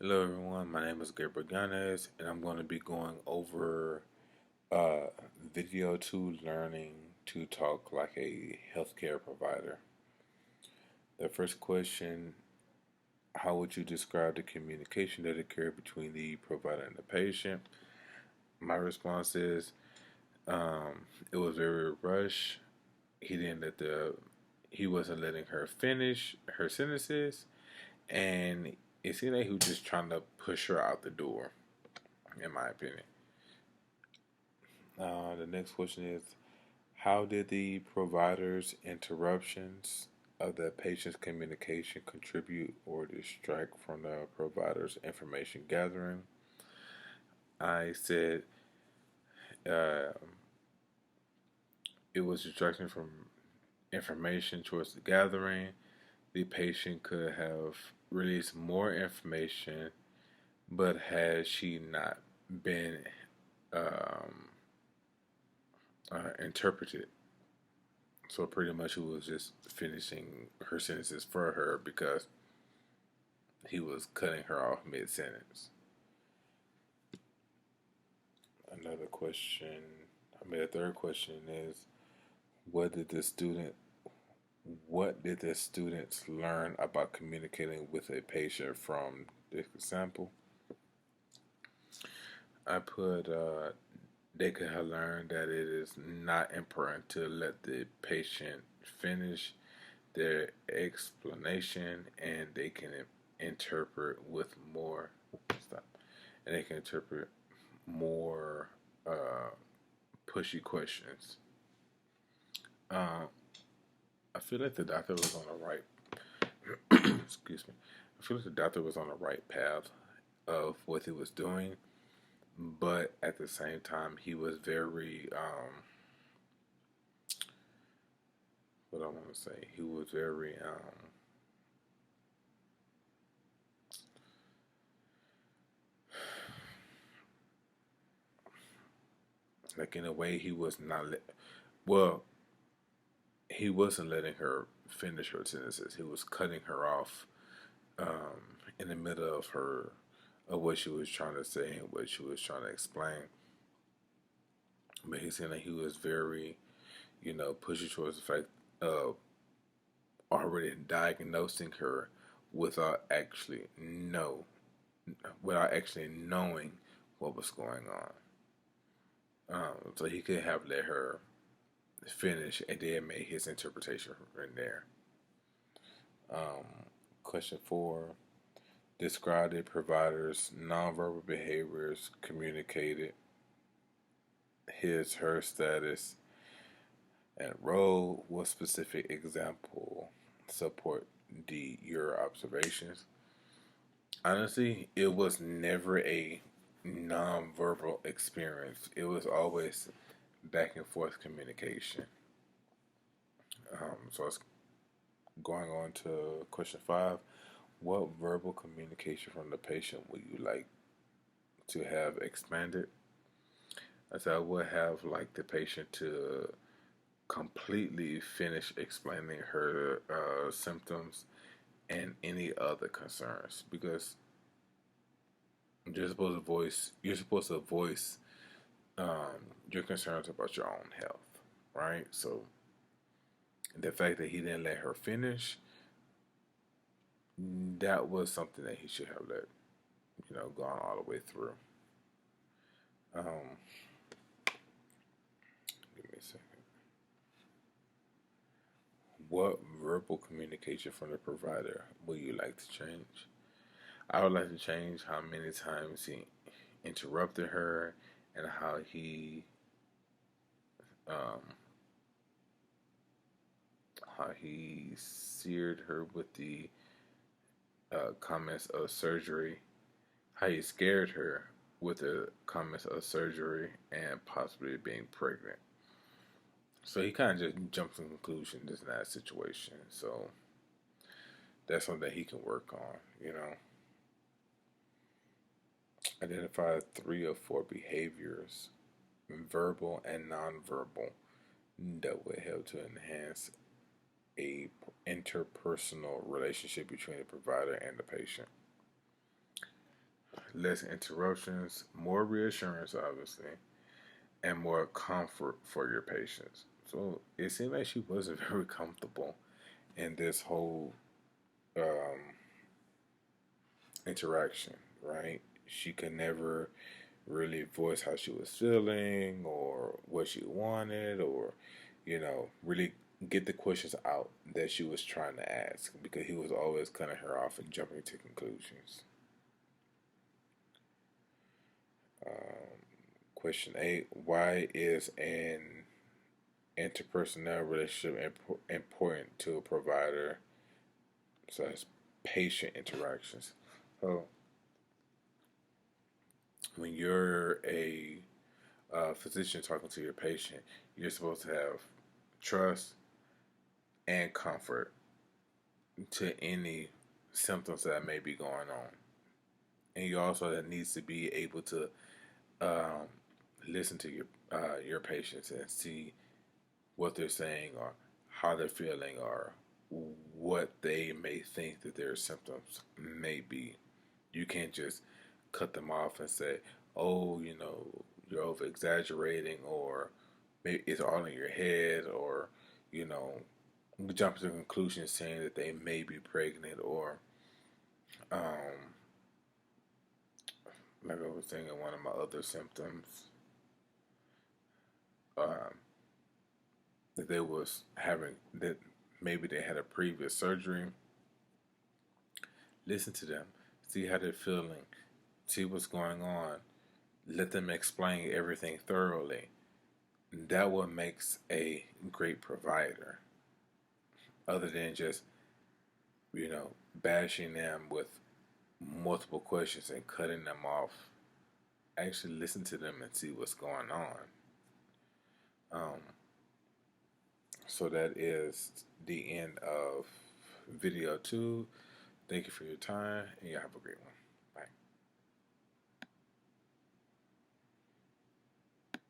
Hello, everyone. My name is Gabriel Ganes, and I'm going to be going over uh, video to learning to talk like a healthcare provider. The first question: how would you describe the communication that occurred between the provider and the patient? My response is it was very rushed. He didn't let the he wasn't letting her finish her sentences, and it seemed like he was just trying to push her out the door, in my opinion. The next question is: how did the provider's interruptions of the patient's communication contribute or distract from the provider's information gathering? I said uh, it was distracting from information towards the gathering. The patient could have released more information, but had she not been um, interpreted. So pretty much, he was just finishing her sentences for her because he was cutting her off mid sentence. Another question, a third question is, what did the student, what did the students learn about communicating with a patient from this example? I put, they could have learned that it is not important to let the patient finish their explanation, and they can interpret with more. Stop. And they can interpret more pushy questions. Uh, I feel like the doctor was on the right. Excuse me. I feel like the doctor was on the right path of what he was doing, but at the same time, he was very what I want to say. He was very like in a way he was not. Well, he wasn't letting her finish her sentences. He was cutting her off in the middle of her of what she was trying to say and what she was trying to explain. But he said that he was very, pushy towards the fact of already diagnosing her without actually know, without actually knowing what was going on. So he could have let her finish and then made his interpretation in there. Um, Question 4: describe the provider's nonverbal behaviors communicated her status, and role. What specific example support your observations? Honestly, it was never a nonverbal experience. It was always back and forth communication. So it's going on to question 5. What verbal communication from the patient would you like to have expanded? I said I would have liked the patient to completely finish explaining her symptoms and any other concerns, because you're supposed to voice your concerns about your own health, right? So the fact that he didn't let her finish, that was something that he should have let, gone all the way through. Um, Give me a second. What verbal communication from the provider would you like to change? I would like to change how many times he interrupted her and um, how he seared her with the comments of surgery, how he scared her with the comments of surgery and possibly being pregnant. So he kind of just jumped to conclusions in that situation. So that's something that he can work on, Identify 3 or 4 behaviors, verbal and nonverbal, that would help to enhance a interpersonal relationship between the provider and the patient. less interruptions, more reassurance, obviously, and more comfort for your patients. So it seemed like she wasn't very comfortable in this whole um, interaction, right? She could never really voice how she was feeling or what she wanted or, really get the questions out that she was trying to ask because he was always cutting her off and jumping to conclusions. Um, Question 8: why is an interpersonal relationship important to a provider? So that's patient interactions. So when you're a physician talking to your patient, you're supposed to have trust and comfort to any symptoms that may be going on. And you also needs to be able to um, listen to your patients and see what they're saying or how they're feeling or what they may think that their symptoms may be. You can't just cut them off and say, "Oh, you're over exaggerating," or maybe it's all in your head, or you know, jump to conclusions saying that they may be pregnant, or um, like I was saying, one of my other symptoms, um, that they was having that maybe they had a previous surgery. Listen to them, see how they're feeling, see what's going on. Let them explain everything thoroughly. That what makes a great provider. Other than just bashing them with multiple questions and cutting them off. Actually listen to them and see what's going on. Um, so that is the end of video 2. Thank you for your time, and you have a great one. Bye.